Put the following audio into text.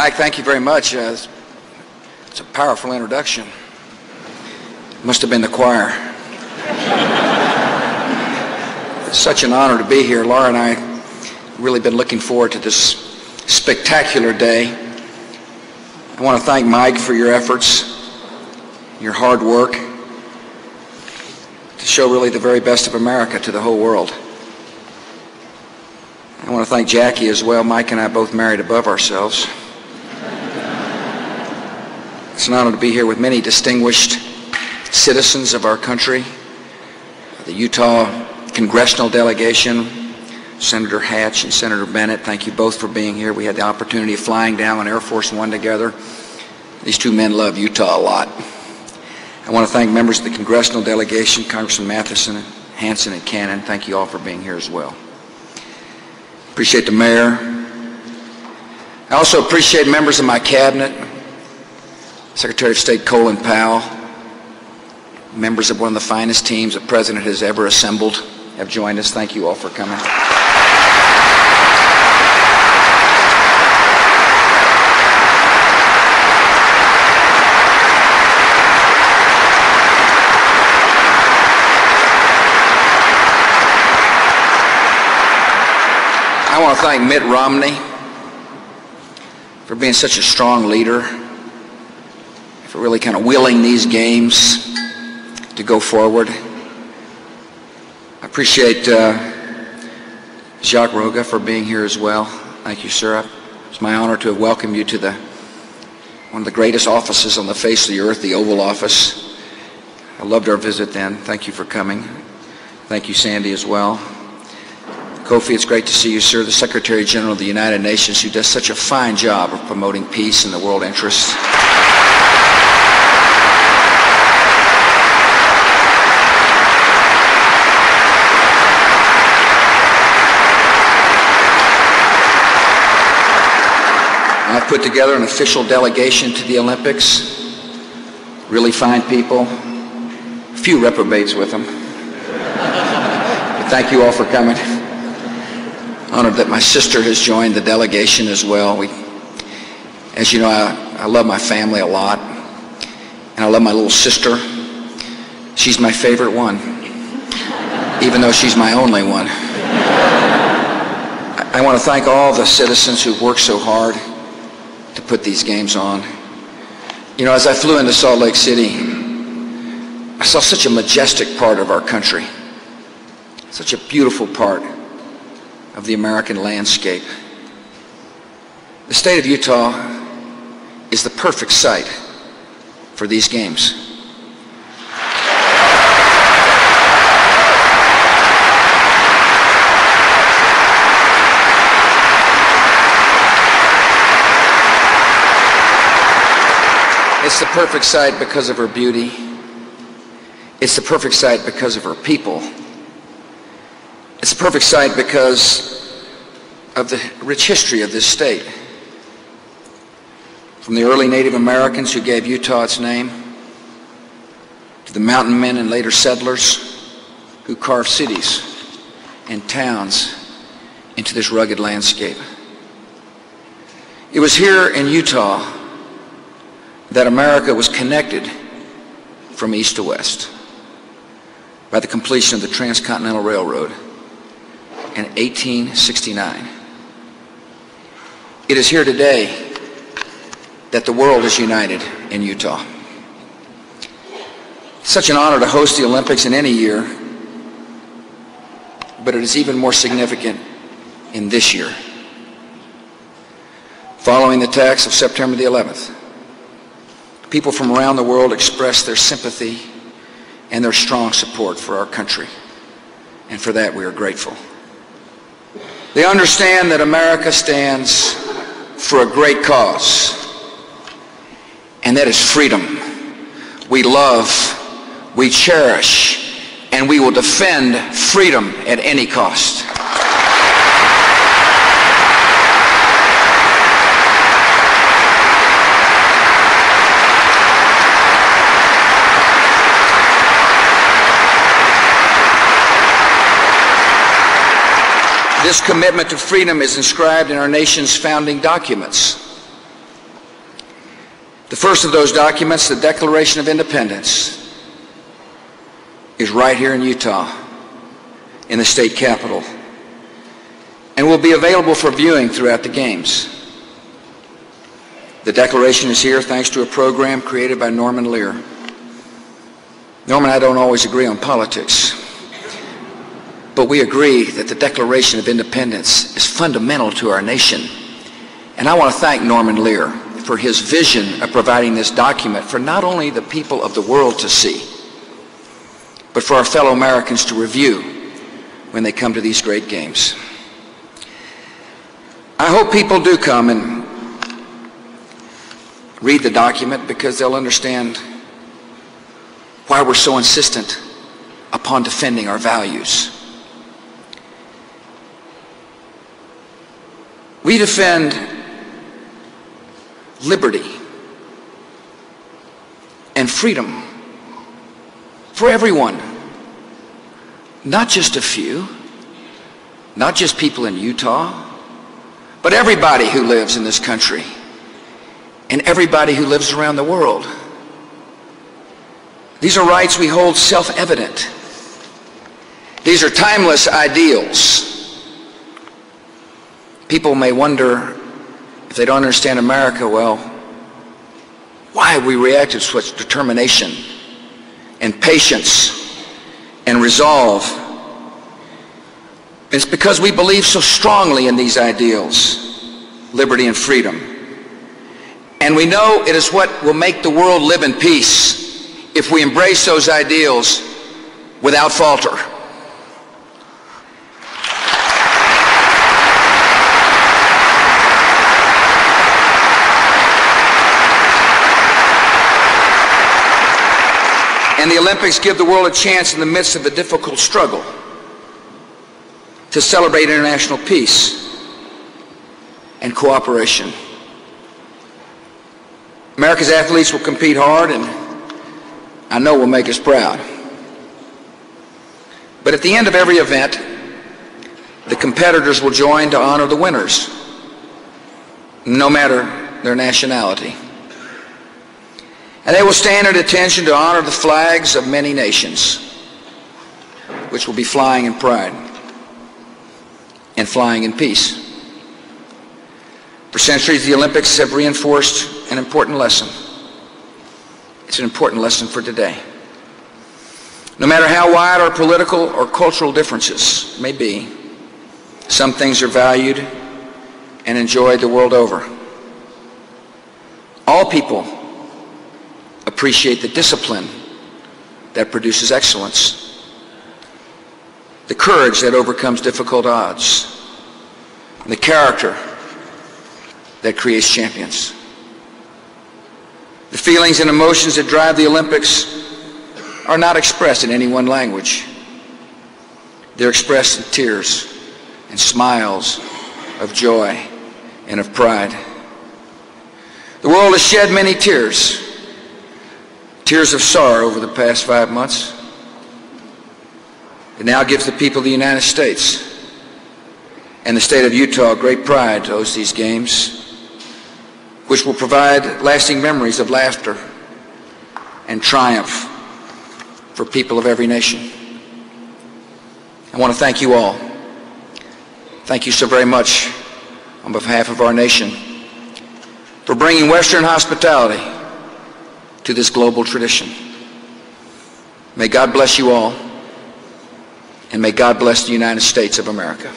Mike, thank you very much. It's a powerful introduction. Must have been the choir. It's such an honor to be here. Laura and I have really been looking forward to this spectacular day. I want to thank Mike for your efforts, your hard work, to show really the very best of America to the whole world. I want to thank Jackie as well. Mike and I both married above ourselves. It's an honor to be here with many distinguished citizens of our country, the Utah congressional delegation, Senator Hatch and Senator Bennett. Thank you both for being here. We had the opportunity of flying down on Air Force One together. These two men love Utah a lot. I want to thank members of the congressional delegation, Congressman Matheson, Hansen, and Cannon. Thank you all for being here as well. Appreciate the mayor. I also appreciate members of my cabinet, Secretary of State Colin Powell, members of one of the finest teams the President has ever assembled have joined us. Thank you all for coming. I want to thank Mitt Romney for being such a strong leader, for really kind of willing these games to go forward. I appreciate Jacques Roga for being here as well. Thank you, sir. It's my honor to have welcomed you to one of the greatest offices on the face of the earth, the Oval Office. I loved our visit then. Thank you for coming. Thank you, Sandy, as well. Kofi, it's great to see you, sir, the Secretary General of the United Nations, who does such a fine job of promoting peace and the world interests. I've put together an official delegation to the Olympics. Really fine people. A few reprobates with them. But thank you all for coming. Honored that my sister has joined the delegation as well. As you know, I love my family a lot, and I love my little sister. She's my favorite one, even though she's my only one. I want to thank all the citizens who've worked so hard to put these games on. You know, as I flew into Salt Lake City, I saw such a majestic part of our country, such a beautiful part of the American landscape. The state of Utah is the perfect site for these games. It's the perfect site because of her beauty. It's the perfect site because of her people. It's a perfect site because of the rich history of this state. From the early Native Americans who gave Utah its name, to the mountain men and later settlers who carved cities and towns into this rugged landscape. It was here in Utah that America was connected from east to west by the completion of the Transcontinental Railroad in 1869. It is here today that the world is united in Utah. It's such an honor to host the Olympics in any year, but it is even more significant in this year. Following the attacks of September the 11th, people from around the world expressed their sympathy and their strong support for our country, and for that we are grateful. They understand that America stands for a great cause, and that is freedom. We love, we cherish, and we will defend freedom at any cost. This commitment to freedom is inscribed in our nation's founding documents. The first of those documents, the Declaration of Independence, is right here in Utah, in the state capitol, and will be available for viewing throughout the games. The Declaration is here thanks to a program created by Norman Lear. Norman and I don't always agree on politics, but we agree that the Declaration of Independence is fundamental to our nation. And I want to thank Norman Lear for his vision of providing this document for not only the people of the world to see, but for our fellow Americans to review when they come to these great games. I hope people do come and read the document, because they'll understand why we're so insistent upon defending our values. We defend liberty and freedom for everyone, not just a few, not just people in Utah, but everybody who lives in this country and everybody who lives around the world. These are rights we hold self-evident. These are timeless ideals. People may wonder, if they don't understand America well, why have we reacted with such determination and patience and resolve? It's because we believe so strongly in these ideals, liberty and freedom. And we know it is what will make the world live in peace if we embrace those ideals without falter. And the Olympics give the world a chance in the midst of a difficult struggle to celebrate international peace and cooperation. America's athletes will compete hard, and I know will make us proud. But at the end of every event, the competitors will join to honor the winners, no matter their nationality. And they will stand at attention to honor the flags of many nations, which will be flying in pride and flying in peace. For centuries, the Olympics have reinforced an important lesson. It's an important lesson for today. No matter how wide our political or cultural differences may be, some things are valued and enjoyed the world over. All people appreciate the discipline that produces excellence, the courage that overcomes difficult odds, and the character that creates champions. The feelings and emotions that drive the Olympics are not expressed in any one language. They're expressed in tears and smiles of joy and of pride. The world has shed many tears, tears of sorrow over the past 5 months. It now gives the people of the United States and the state of Utah great pride to host these games, which will provide lasting memories of laughter and triumph for people of every nation. I want to thank you all. Thank you so very much on behalf of our nation for bringing Western hospitality to this global tradition. May God bless you all, and may God bless the United States of America.